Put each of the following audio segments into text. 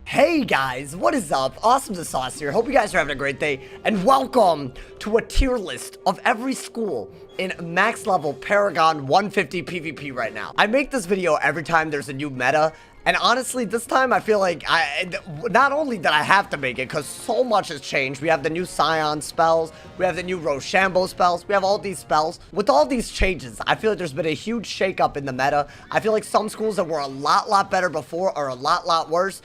Hey guys, what is up? AwesomeTheSauce here. Hope you guys are having a great day, and welcome to a tier list of every school in max level Paragon 150 PvP right now. I make this video every time there's a new meta, and honestly, this time I feel like not only did I have to make it, because so much has changed. We have the new Scion spells, we have the new Rochambeau spells, we have all these spells. With all these changes, I feel like there's been a huge shakeup in the meta. I feel like some schools that were a lot better before are a lot worse.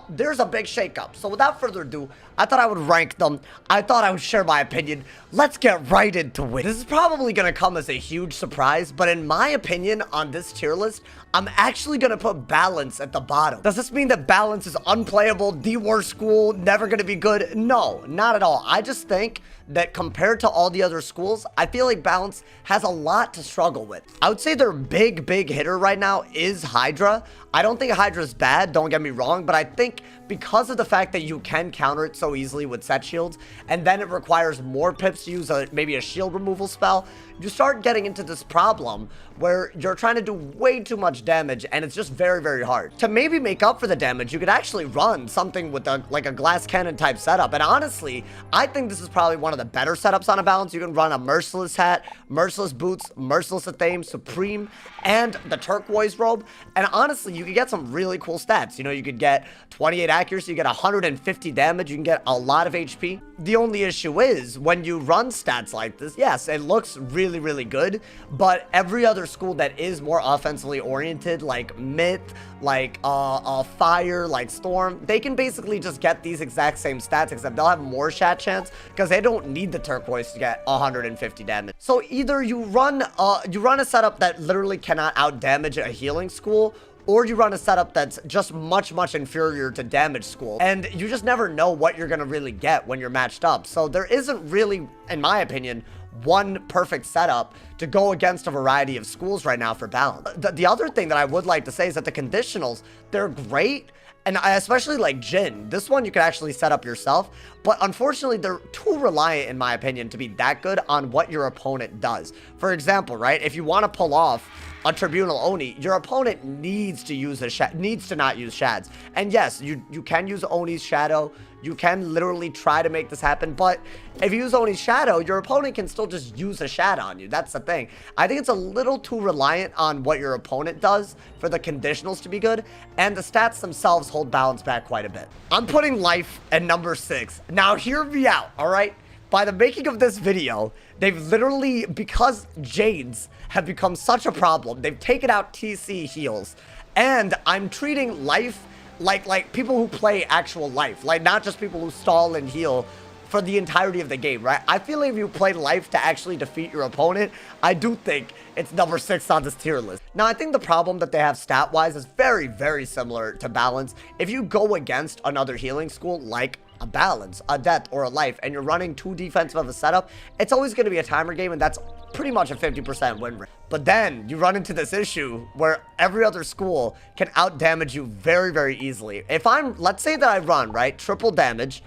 There's a big shakeup. So without further ado, I thought I would rank them. I thought I would share my opinion. Let's get right into it. This is probably going to come as a huge surprise, but in my opinion on this tier list, I'm actually going to put Balance at the bottom. Does this mean that Balance is unplayable, the worst school, never going to be good? No, not at all. I just think that compared to all the other schools, I feel like Balance has a lot to struggle with. I would say their big hitter right now is Hydra. I don't think Hydra's bad, don't get me wrong, but I think because of the fact that you can counter it so easily with set shields, and then it requires more pips to use maybe a shield removal spell, you start getting into this problem where you're trying to do way too much damage, and it's just very hard. To maybe make up for the damage, you could actually run something with like a glass cannon type setup, and honestly, I think this is probably one of the better setups on a Balance. You can run a Merciless hat, Merciless boots, Merciless Athame, Supreme, and the Turquoise robe, and honestly, you could get some really cool stats. You know, you could get 28 accuracy, you get 150 damage, you can get a lot of HP. The only issue is, when you run stats like this, yes, it looks really good, but every other school that is more offensively oriented, like Myth, like Fire, like Storm, they can basically just get these exact same stats, except they'll have more shot chance because they don't need the Turquoise to get 150 damage. So either you run a setup that literally cannot out damage a healing school, or you run a setup that's just much inferior to damage school, and you just never know what you're gonna really get when you're matched up. So there isn't really, in my opinion, one perfect setup to go against a variety of schools right now for Balance. The other thing that I would like to say is that the conditionals, they're great, and I especially like Jhin. This one you can actually set up yourself, but unfortunately they're too reliant, in my opinion, to be that good on what your opponent does. For example, right, if you want to pull off a Tribunal Oni, your opponent needs to use needs to not use Shads. And yes, you can use Oni's Shadow. You can literally try to make this happen, but if you use Oni's Shadow, your opponent can still just use a Shadow on you. That's the thing. I think it's a little too reliant on what your opponent does for the conditionals to be good, and the stats themselves hold Balance back quite a bit. I'm putting Life at number 6. Now, hear me out, all right? By the making of this video, they've literally, because Jades have become such a problem, they've taken out TC heals, and I'm treating Life like people who play actual Life, like not just people who stall and heal for the entirety of the game, right? I feel like if you play Life to actually defeat your opponent, I do think it's number 6 on this tier list. Now, I think the problem that they have stat-wise is very similar to Balance. If you go against another healing school like a Balance, a Death, or a Life, and you're running too defensive of a setup, it's always going to be a timer game, and that's pretty much a 50% win rate. But then you run into this issue where every other school can out damage you very easily. If let's say that I run, right, triple damage,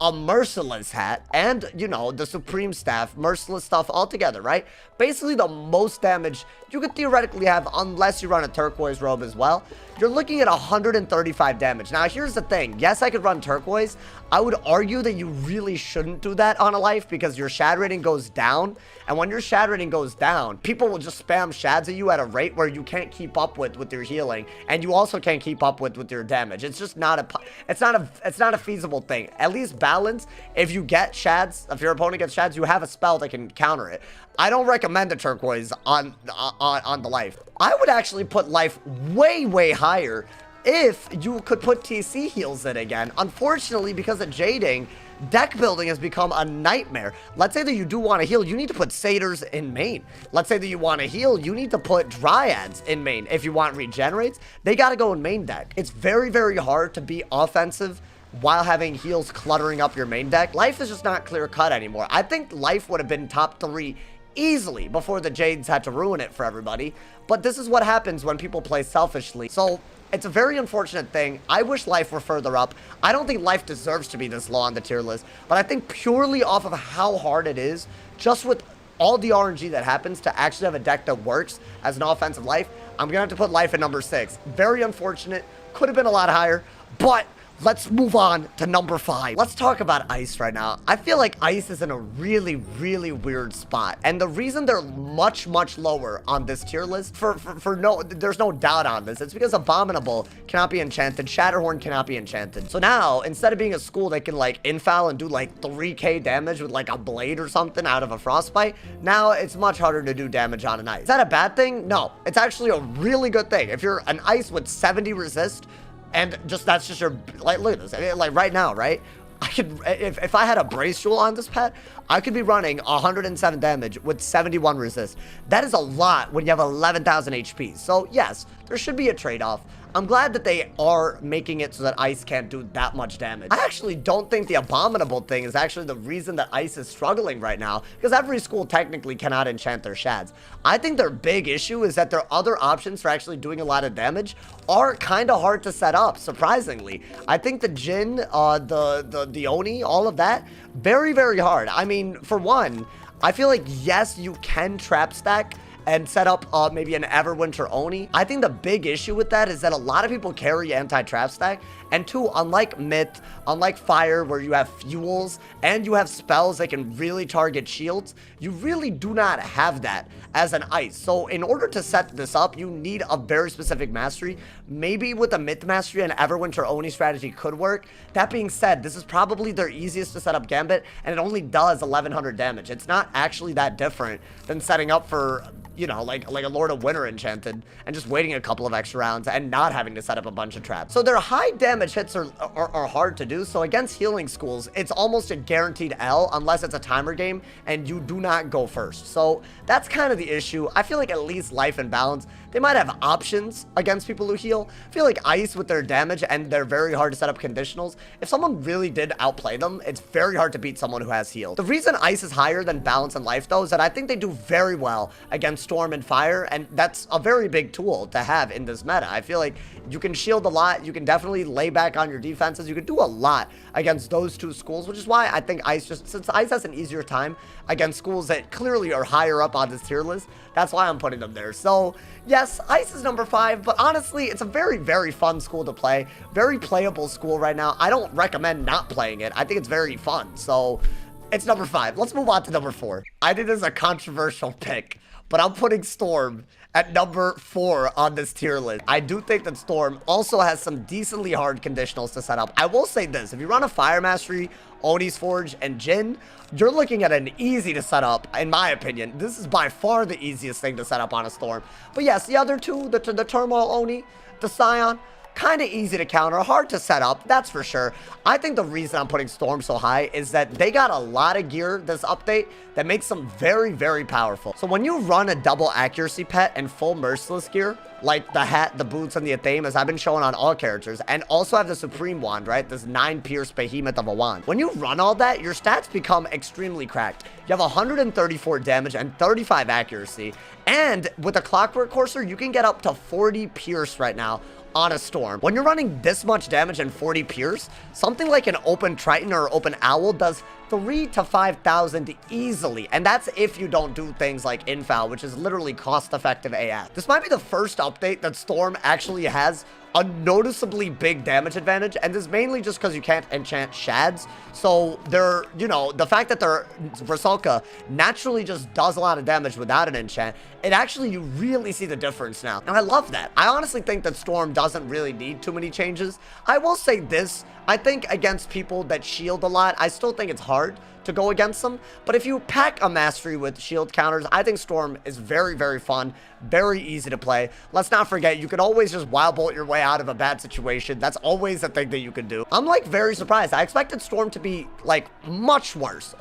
a Merciless hat, and, you know, the Supreme Staff, Merciless stuff all together, right? Basically the most damage you could theoretically have, unless you run a Turquoise robe as well. You're looking at 135 damage. Now, here's the thing. Yes, I could run Turquoise. I would argue that you really shouldn't do that on a Life because your shad rating goes down. And when your shad rating goes down, people will just spam shads at you at a rate where you can't keep up with your healing. And you also can't keep up with your damage. It's just not a feasible thing. At least Balance, if you get shads, if your opponent gets shads, you have a spell that can counter it. I don't recommend the Turquoise on the Life. I would actually put Life way higher if you could put TC heals in again. Unfortunately, because of Jading, deck building has become a nightmare. Let's say that you do want to heal, you need to put Satyrs in main. Let's say that you want to heal, you need to put Dryads in main. If you want regenerates, they got to go in main deck. It's very hard to be offensive while having heals cluttering up your main deck. Life is just not clear cut anymore. I think Life would have been top 3 easily before the Jades had to ruin it for everybody. But this is what happens when people play selfishly. So it's a very unfortunate thing. I wish Life were further up. I don't think Life deserves to be this low on the tier list, but I think purely off of how hard it is, just with all the RNG that happens to actually have a deck that works as an offensive Life, I'm gonna have to put Life at number 6. Very unfortunate. Could have been a lot higher, but Let's move on to number 5. Let's talk about Ice right now. I feel like Ice is in a really, really weird spot. And the reason they're much, much lower on this tier list, there's no doubt on this. It's because Abominable cannot be enchanted. Shatterhorn cannot be enchanted. So now, instead of being a school that can like infoul and do like 3k damage with like a blade or something out of a frostbite, now it's much harder to do damage on an Ice. Is that a bad thing? No. It's actually a really good thing. If you're an Ice with 70 resist, and that's just your, like, look at this, like right now, right? I could, if I had a Brace Jewel on this pet, I could be running 107 damage with 71 resist. That is a lot when you have 11,000 HP. So yes, there should be a trade-off. I'm glad that they are making it so that Ice can't do that much damage. I actually don't think the Abominable thing is actually the reason that Ice is struggling right now, because every school technically cannot enchant their shads. I think their big issue is that their other options for actually doing a lot of damage are kind of hard to set up, surprisingly. I think the Jin, the Oni, all of that, very, very hard. I mean, for one, I feel like, yes, you can trap stack and set up maybe an Everwinter Oni. I think the big issue with that is that a lot of people carry anti-trap stack. And two, unlike Myth, unlike Fire, where you have fuels and you have spells that can really target shields, you really do not have that as an Ice. So in order to set this up, you need a very specific mastery. Maybe with a Myth mastery, an Everwinter Oni strategy could work. That being said, this is probably their easiest to set up Gambit, and it only does 1100 damage. It's not actually that different than setting up for, you know, like a Lord of Winter enchanted and just waiting a couple of extra rounds and not having to set up a bunch of traps. So their high damage hits are hard to do. So against healing schools, it's almost a guaranteed L unless it's a timer game and you do not go first. So that's kind of the issue. I feel like at least Life and Balance, they might have options against people who heal. I feel like Ice with their damage, and they're very hard to set up conditionals. If someone really did outplay them, it's very hard to beat someone who has heal. The reason Ice is higher than Balance and Life, though, is that I think they do very well against Storm and Fire, and that's a very big tool to have in this meta. I feel like you can shield a lot. You can definitely lay back on your defenses. You can do a lot against those two schools, which is why I think Ice, just since Ice has an easier time against schools that clearly are higher up on this tier list, that's why I'm putting them there. So yes, Ice is number 5, but honestly, it's a very, very fun school to play. Very playable school right now. I don't recommend not playing it. I think it's very fun. So it's number 5. Let's move on to number 4. I think this is a controversial pick, but I'm putting Storm at number 4 on this tier list. I do think that Storm also has some decently hard conditionals to set up. I will say this, if you run a Fire Mastery, Oni's Forge, and Jin, you're looking at an easy to set up, in my opinion. This is by far the easiest thing to set up on a Storm. But yes, the other two, the Turmoil Oni, the Scion, kind of easy to counter, hard to set up, that's for sure. I think the reason I'm putting Storm so high is that they got a lot of gear this update that makes them very, very powerful. So when you run a double accuracy pet and full merciless gear, like the hat, the boots, and the Athame, as I've been showing on all characters, and also have the Supreme Wand, right? This 9 pierce behemoth of a wand. When you run all that, your stats become extremely cracked. You have 134 damage and 35 accuracy, and with a Clockwork Courser, you can get up to 40 pierce right now on a Storm. When you're running this much damage and 40 pierce, something like an open Triton or open Owl does 3,000 to 5,000 easily, and that's if you don't do things like infoul, which is literally cost-effective AF. This might be the first update that Storm actually has a noticeably big damage advantage, and this is mainly just because you can't enchant shads. So they're, you know, the fact that their Rusalka naturally just does a lot of damage without an enchant, it actually, you really see the difference now, and I love that. I honestly think that Storm doesn't really need too many changes. I will say this, I think against people that shield a lot, I still think it's hard to go against them, but if you pack a mastery with shield counters, I think Storm is very, very fun, very easy to play. Let's not forget, you can always just wild bolt your way out of a bad situation. That's always a thing that you can do. I'm like very surprised. I expected Storm to be like much worse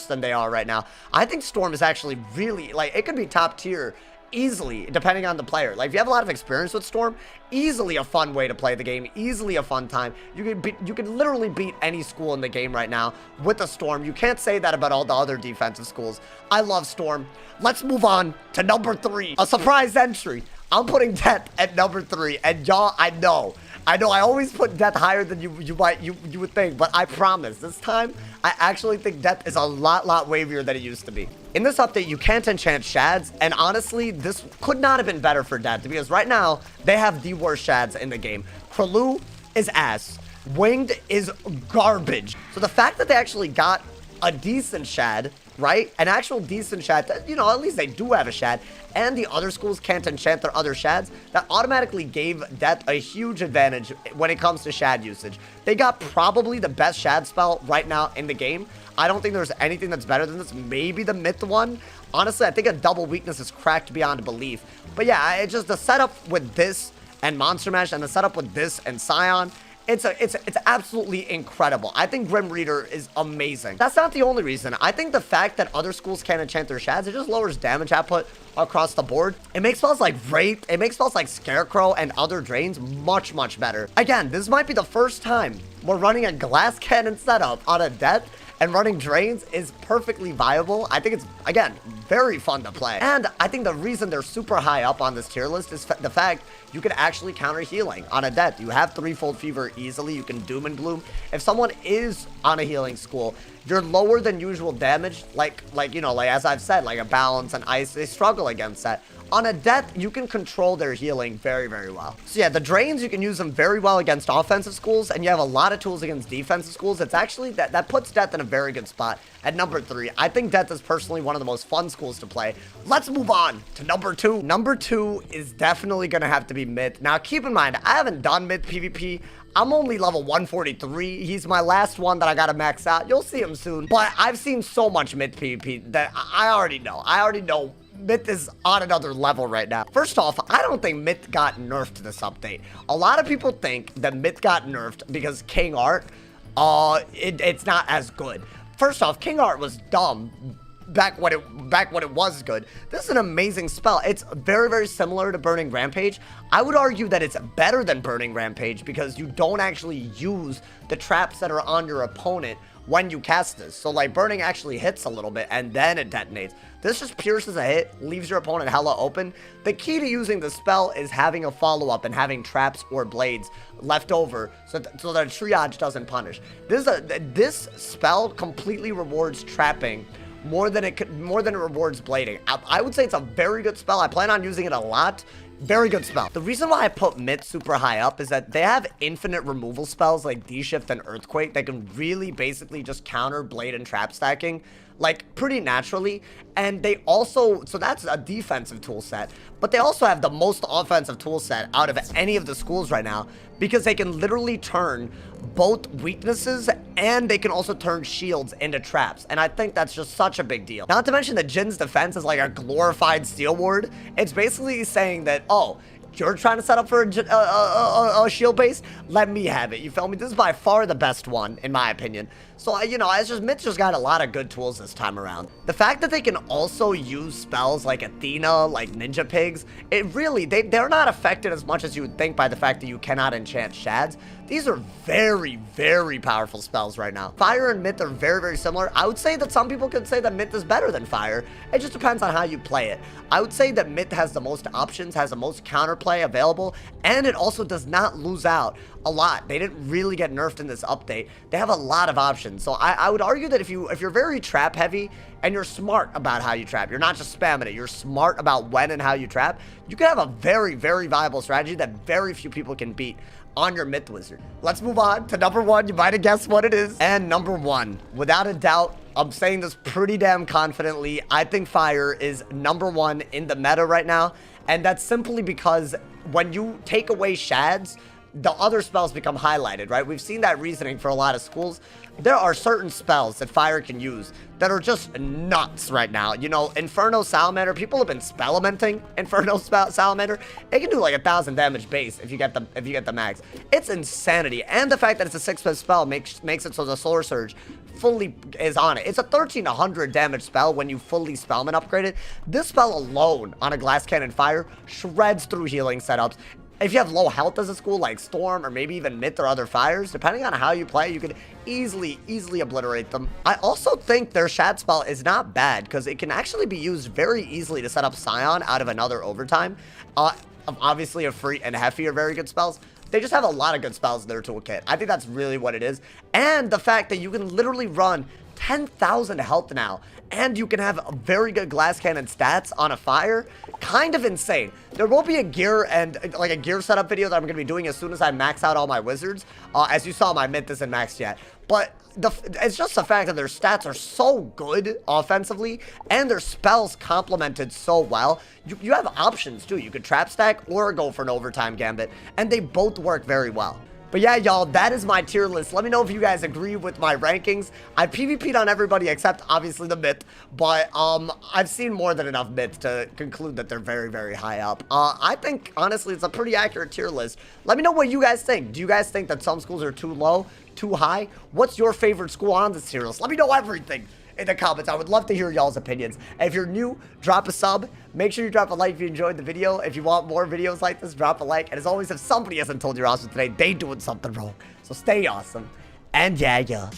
than they are right now. I think Storm is actually really, like, it could be top tier easily, depending on the player. Like, if you have a lot of experience with Storm, easily a fun way to play the game, easily a fun time. You can literally beat any school in the game right now with a Storm. You can't say that about all the other defensive schools. I love Storm. Let's move on to number 3, a surprise entry. I'm putting Death at number 3, and y'all, I know I always put Death higher than you would think, but I promise this time I actually think Death is a lot wavier than it used to be. In this update, you can't enchant shads, and honestly, this could not have been better for Death, because right now they have the worst shads in the game. Krulu is ass. Winged is garbage. So the fact that they actually got a decent shad, right? An actual decent shad, that, you know, at least they do have a shad, and the other schools can't enchant their other shads, that automatically gave Death a huge advantage when it comes to shad usage. They got probably the best shad spell right now in the game. I don't think there's anything that's better than this. Maybe the myth one. Honestly, I think a double weakness is cracked beyond belief. But yeah, it's just the setup with this and Monster Mash and the setup with this and Scion. It's absolutely incredible. I think Grim Reader is amazing. That's not the only reason. I think the fact that other schools can't enchant their shads, it just lowers damage output across the board. It makes spells like Wraith, it makes spells like Scarecrow and other drains much, much better. Again, this might be the first time we're running a glass cannon setup on a Death, and running drains is perfectly viable. I think it's, again, very fun to play. And I think the reason they're super high up on this tier list is the fact you can actually counter healing on a Death. You have threefold fever easily. You can doom and gloom. If someone is on a healing school, you're lower than usual damage, like you know, like as I've said, like a balance and ice, they struggle against that. On a Death, you can control their healing very, very well. So yeah, the drains, you can use them very well against offensive schools, and you have a lot of tools against defensive schools. It's actually, that puts Death in a very good spot at number 3. I think Death is personally one of the most fun schools to play. Let's move on to number 2. Number 2 is definitely going to have to be Myth. Now, keep in mind, I haven't done Myth PvP. I'm only level 143. He's my last one that I gotta max out. You'll see him soon. But I've seen so much Myth PvP that I already know. Myth is on another level right now. First off, I don't think Myth got nerfed this update. A lot of people think that Myth got nerfed because King Art, it's not as good. First off, King Art was dumb back when it was good. This is an amazing spell. It's very, very similar to Burning Rampage. I would argue that it's better than Burning Rampage because you don't actually use the traps that are on your opponent when you cast this. So like Burning actually hits a little bit and then it detonates. This just pierces a hit, leaves your opponent hella open. The key to using the spell is having a follow-up and having traps or blades left over so that triage doesn't punish. This spell completely rewards trapping more than it rewards blading. I would say it's a very good spell. I plan on using it a lot. Very good spell. The reason why I put Myth super high up is that they have infinite removal spells like D-Shift and Earthquake that can really basically just counter blade and trap stacking like pretty naturally. And they also, so that's a defensive tool set, but they also have the most offensive tool set out of any of the schools right now because they can literally turn both weaknesses and they can also turn shields into traps. And I think that's just such a big deal. Not to mention that Jin's defense is like a glorified steel ward. It's basically saying that, oh, you're trying to set up for a shield base? Let me have it. You feel me? This is by far the best one, in my opinion. So, you know, it's just, Myth just got a lot of good tools this time around. The fact that they can also use spells like Athena, like Ninja Pigs, it really, they're not affected as much as you would think by the fact that you cannot enchant shads. These are very, very powerful spells right now. Fire and Myth are very, very similar. I would say that some people could say that Myth is better than Fire. It just depends on how you play it. I would say that Myth has the most options, has the most counterplay available, and it also does not lose out a lot. They didn't really get nerfed in this update. They have a lot of options. So I would argue that if you're very trap heavy and you're smart about how you trap, you're not just spamming it, you're smart about when and how you trap, you can have a very, very viable strategy that very few people can beat on your Myth Wizard. Let's move on to number 1. You might have guessed what it is. And number 1, without a doubt, I'm saying this pretty damn confidently, I think Fire is number 1 in the meta right now. And that's simply because when you take away shads, the other spells become highlighted, right? We've seen that reasoning for a lot of schools. There are certain spells that Fire can use that are just nuts right now. You know, Inferno Salamander, people have been spellamenting Inferno Salamander. It can do like 1,000 damage base if you get the max. It's insanity. And the fact that it's a 6-piece spell makes it so the Solar Surge fully is on it. It's a 1,300 damage spell when you fully Spellman upgrade it. This spell alone on a Glass Cannon Fire shreds through healing setups. If you have low health as a school, like Storm or maybe even Myth or other fires, depending on how you play, you could easily obliterate them. I also think their Shad spell is not bad because it can actually be used very easily to set up Scion out of another overtime. Obviously, a Free and Heffy are very good spells. They just have a lot of good spells in their toolkit. I think that's really what it is. And the fact that you can literally run 10,000 health now, and you can have a very good glass cannon stats on a fire. Kind of insane. There will be a gear and like a gear setup video that I'm going to be doing as soon as I max out all my wizards. As you saw, my myth isn't maxed yet. But it's just the fact that their stats are so good offensively, and their spells complemented so well. You have options too. You could trap stack or go for an overtime gambit, and they both work very well. But yeah, y'all, that is my tier list. Let me know if you guys agree with my rankings. I PvP'd on everybody except, obviously, the myth. But I've seen more than enough myths to conclude that they're very, very high up. I think, honestly, it's a pretty accurate tier list. Let me know what you guys think. Do you guys think that some schools are too low, too high? What's your favorite school on this tier list? Let me know everything in the comments. I would love to hear y'all's opinions. And if you're new, drop a sub. Make sure you drop a like if you enjoyed the video. If you want more videos like this, drop a like. And as always, if somebody hasn't told you you're awesome today, they doing something wrong. So stay awesome. And yeah.